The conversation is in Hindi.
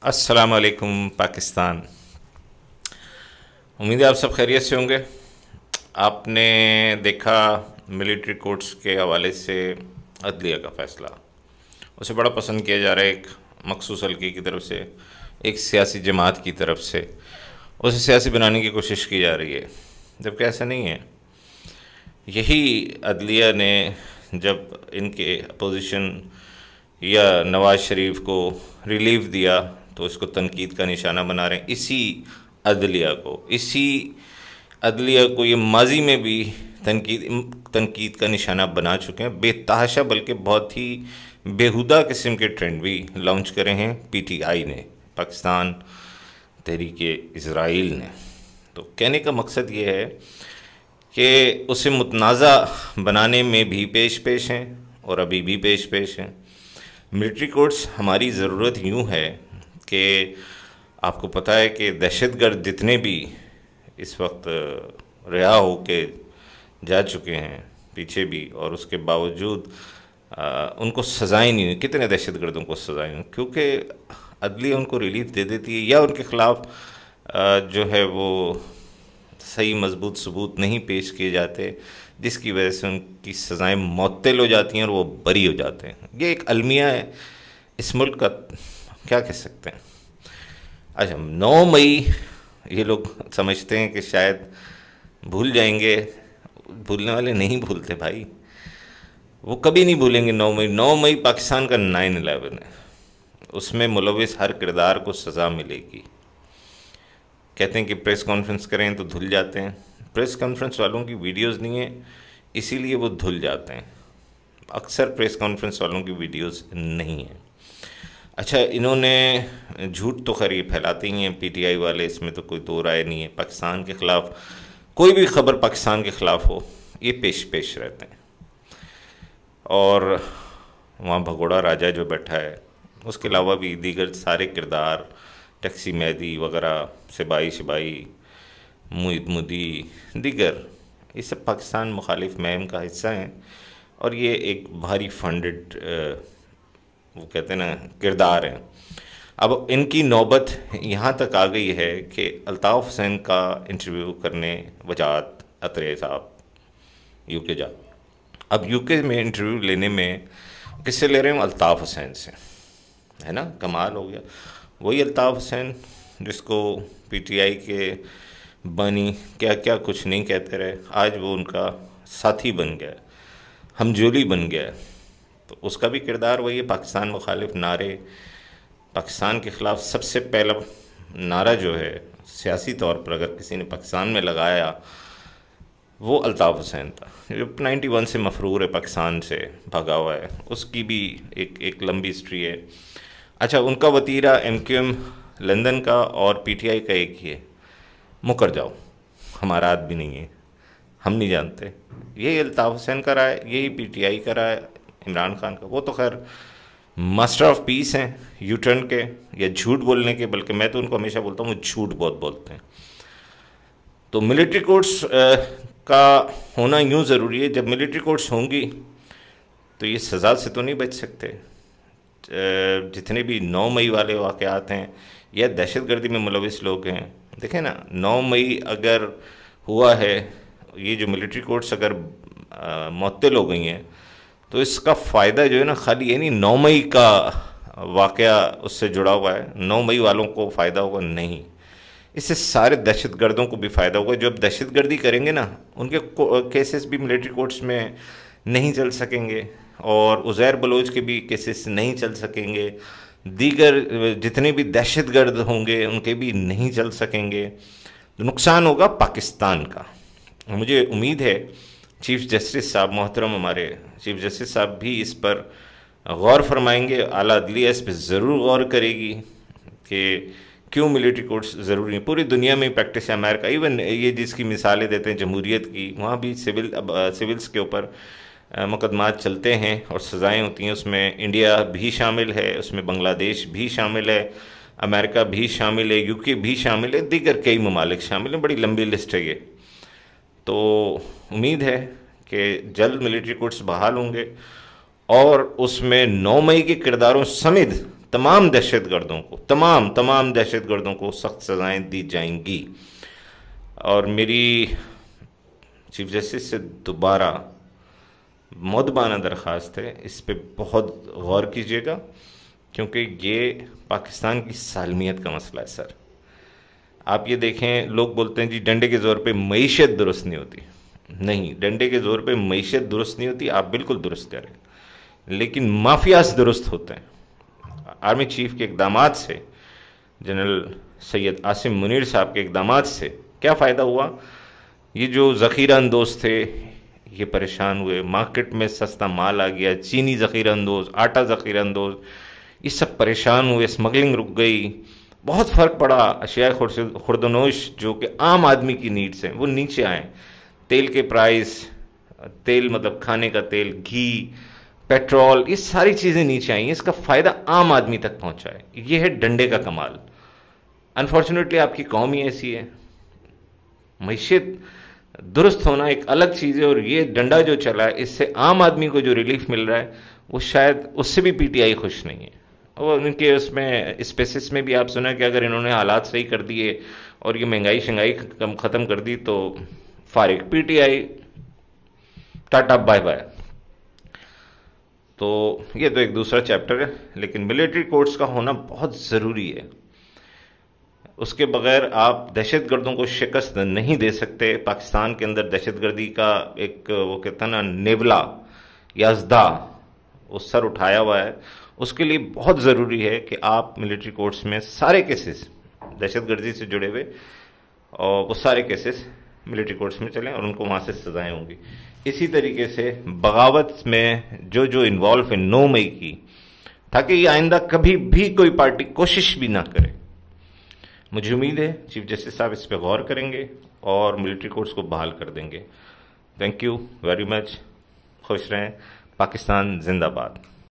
अस्सलाम वालेकुम पाकिस्तान। उम्मीद है आप सब खैरियत से होंगे। आपने देखा मिलिट्री कोर्ट्स के हवाले से अदलिया का फ़ैसला, उसे बड़ा पसंद किया जा रहा है। एक मखसूस हल्के की तरफ से, एक सियासी जमात की तरफ से उसे सियासी बनाने की कोशिश की जा रही है, जबकि ऐसा नहीं है। यही अदलिया ने जब इनके अपोजिशन या नवाज़ शरीफ को रिलीफ दिया तो इसको तनकीद का निशाना बना रहे हैं। इसी अदलिया को ये माजी में भी तनकीद का निशाना बना चुके हैं। बेतहाशा बल्कि बहुत ही बेहुदा किस्म के ट्रेंड भी लॉन्च करे हैं पीटीआई ने, पाकिस्तान तहरीके इज़राइल ने। तो कहने का मकसद ये है कि उसे मुतनाज़ा बनाने में भी पेश हैं और अभी भी पेश हैं। मिलिट्री कोर्ट्स हमारी ज़रूरत यूँ है कि आपको पता है कि दहशतगर्द जितने भी इस वक्त रिहा हो के जा चुके हैं पीछे भी, और उसके बावजूद उनको सज़ाएँ नहीं हुई। कितने दहशतगर्दों को सज़ाएँ हुई क्योंकि अदलिया उनको रिलीफ दे देती है या उनके ख़िलाफ़ जो है वो सही मजबूत सबूत नहीं पेश किए जाते, जिसकी वजह से उनकी सज़ाएँ मुअत्तल हो जाती हैं और वो बरी हो जाते हैं। ये एक अलमिया है इस मुल्क का, क्या कह सकते हैं। अच्छा, 9 मई ये लोग समझते हैं कि शायद भूल जाएंगे। भूलने वाले नहीं भूलते भाई, वो कभी नहीं भूलेंगे। 9 मई पाकिस्तान का 9/11 है, उसमें मुलविस हर किरदार को सज़ा मिलेगी। कहते हैं कि प्रेस कॉन्फ्रेंस करें तो धुल जाते हैं। प्रेस कॉन्फ्रेंस वालों की वीडियोस नहीं है, इसीलिए वो धुल जाते हैं। अक्सर प्रेस कॉन्फ्रेंस वालों की वीडियोस नहीं है। अच्छा, इन्होंने झूठ तो खैर ये फैलाते ही हैं पीटीआई वाले, इसमें तो कोई दो राय नहीं है। पाकिस्तान के ख़िलाफ़ कोई भी खबर पाकिस्तान के ख़िलाफ़ हो, ये पेश रहते हैं। और वहाँ भगोड़ा राजा जो बैठा है, उसके अलावा भी दीगर सारे किरदार, टैक्सी मेहदी वगैरह, सिपाही मुईद मुदी, दीगर, ये सब पाकिस्तान मुखालिफ मुहिम का हिस्सा हैं। और ये एक भारी फंडेड वो कहते हैं ना किरदार हैं। अब इनकी नौबत यहाँ तक आ गई है कि अल्ताफ़ हुसैन का इंटरव्यू करने वजाहत अतरे साहब यूके जा। अब यूके में इंटरव्यू लेने में किससे ले रहे हैं? अल्ताफ़ हुसैन से, है ना। कमाल हो गया। वही अल्ताफ़ हुसैन जिसको पीटीआई के बानी क्या क्या कुछ नहीं कहते रहे, आज वो उनका साथी बन गया, हमजोली बन गया। तो उसका भी किरदार वही है। पाकिस्तान मुखालिफ नारे, पाकिस्तान के ख़िलाफ़ सबसे पहला नारा जो है सियासी तौर पर अगर किसी ने पाकिस्तान में लगाया, वो अल्ताफ़ हुसैन था, जो 91 से मफरूर है, पाकिस्तान से भागा हुआ है। उसकी भी एक लंबी हिस्ट्री है। अच्छा, उनका वतीरा MQM लंदन का और पीटीआई का एक ही है, मुकर जाओ, हमारा आदमी नहीं है, हम नहीं जानते। यही अल्ताफ़ हुसैन का राय, यही पीटीआई का राय, इमरान खान का। वो तो खैर मास्टर ऑफ पीस हैं यू टर्न के या झूठ बोलने के, बल्कि मैं तो उनको हमेशा बोलता हूँ वो झूठ बहुत बोलते हैं। तो मिलिट्री कोर्ट्स का होना यूँ ज़रूरी है। जब मिलिट्री कोर्ट्स होंगी तो ये सज़ा से तो नहीं बच सकते। जितने भी 9 मई वाले वाक़यात हैं या दहशतगर्दी में मुलविस लोग हैं, देखें ना, 9 मई अगर हुआ है, ये जो मिलिट्री कोर्ट्स अगर मुअत्तल हो गई हैं, तो इसका फ़ायदा जो है ना, खाली ये नहीं 9 मई का वाक़या उससे जुड़ा हुआ है, 9 मई वालों को फ़ायदा होगा, नहीं, इससे सारे दहशतगर्दों को भी फ़ायदा होगा। जब दहशतगर्दी करेंगे ना, उनके केसेस भी मिलिट्री कोर्ट्स में नहीं चल सकेंगे, और उज़ैर बलोच के भी केसेस नहीं चल सकेंगे, दीगर जितने भी दहशतगर्द होंगे उनके भी नहीं चल सकेंगे। तो नुकसान होगा पाकिस्तान का। मुझे उम्मीद है चीफ़ जस्टिस साहब, मोहतरम हमारे चीफ़ जस्टिस साहब भी इस पर गौर फरमाएंगे। आला अदलिया इस पर ज़रूर गौर करेगी कि क्यों मिलिट्री कोर्ट्स ज़रूरी हैं। पूरी दुनिया में प्रैक्टिस है, अमेरिका इवन ये जिसकी मिसालें देते हैं जमहूरियत की, वहाँ भी सिविल्स के ऊपर मुकदमात चलते हैं और सज़ाएँ होती हैं। उसमें इंडिया भी शामिल है, उसमें बांग्लादेश भी शामिल है, अमेरिका भी शामिल है, यूके भी शामिल है, दीगर कई ममालिक शामिल हैं। बड़ी लंबी लिस्ट है ये। तो उम्मीद है कि जल्द मिलिट्री कोर्ट्स बहाल होंगे और उसमें 9 मई के किरदारों समेत तमाम दहशतगर्दों को, तमाम दहशतगर्दों को सख्त सजाएं दी जाएंगी। और मेरी चीफ जस्टिस से दोबारा मुद्दबाना दरख्वास्त है, इस पे बहुत गौर कीजिएगा, क्योंकि ये पाकिस्तान की सालमियत का मसला है सर। आप ये देखें, लोग बोलते हैं जी डंडे के ज़ोर पे मईशत दुरुस्त नहीं होती। नहीं, डंडे के ज़ोर पे मईशत दुरुस्त नहीं होती, आप बिल्कुल दुरुस्त करें, लेकिन माफियाज दुरुस्त होते हैं। आर्मी चीफ के इकदामात से, जनरल सैयद आसिम मुनीर साहब के इकदामात से क्या फ़ायदा हुआ? ये जो ज़ख़ीरा अंदोज़ थे ये परेशान हुए, मार्केट में सस्ता माल आ गया, चीनी ज़ख़ीरा अंदोज़, आटा ज़ख़ीरा अंदोज़, ये सब परेशान हुए, स्मगलिंग रुक गई, बहुत फ़र्क पड़ा। अशिया खुर्दनोश जो कि आम आदमी की नीड्स हैं वो नीचे आए। तेल के प्राइस, तेल मतलब खाने का तेल, घी, पेट्रोल, ये सारी चीज़ें नीचे आई हैं। इसका फ़ायदा आम आदमी तक पहुंचा है। ये है डंडे का कमाल। अनफॉर्चुनेटली आपकी कौम ही ऐसी है। मईशत दुरुस्त होना एक अलग चीज़ है, और ये डंडा जो चला है इससे आम आदमी को जो रिलीफ मिल रहा है वो शायद उससे भी पीटीआई खुश नहीं है। और उनके उसमें स्पेसिस में भी आप सुना कि अगर इन्होंने हालात सही कर दिए और ये महंगाई शंगाई ख़त्म कर दी तो फारिग, पीटीआई टाटा बाय बाय। तो ये तो एक दूसरा चैप्टर है, लेकिन मिलिट्री कोर्ट्स का होना बहुत ज़रूरी है। उसके बगैर आप दहशतगर्दों को शिकस्त नहीं दे सकते। पाकिस्तान के अंदर दहशतगर्दी का एक वो कहता ना नेवला याजदा, वो सर उठाया हुआ है। उसके लिए बहुत ज़रूरी है कि आप मिलिट्री कोर्ट्स में सारे केसेस दहशतगर्दी से जुड़े हुए, और वो सारे केसेस मिलिट्री कोर्ट्स में चलें और उनको वहाँ से सजाएं होंगी। इसी तरीके से बगावत में जो जो इन्वॉल्व है 9 मई की, ताकि ये आइंदा कभी भी कोई पार्टी कोशिश भी ना करे। मुझे उम्मीद है चीफ जस्टिस साहब इस पर गौर करेंगे और मिलिट्री कोर्ट्स को बहाल कर देंगे। Thank you very much. खुश रहें। पाकिस्तान जिंदाबाद।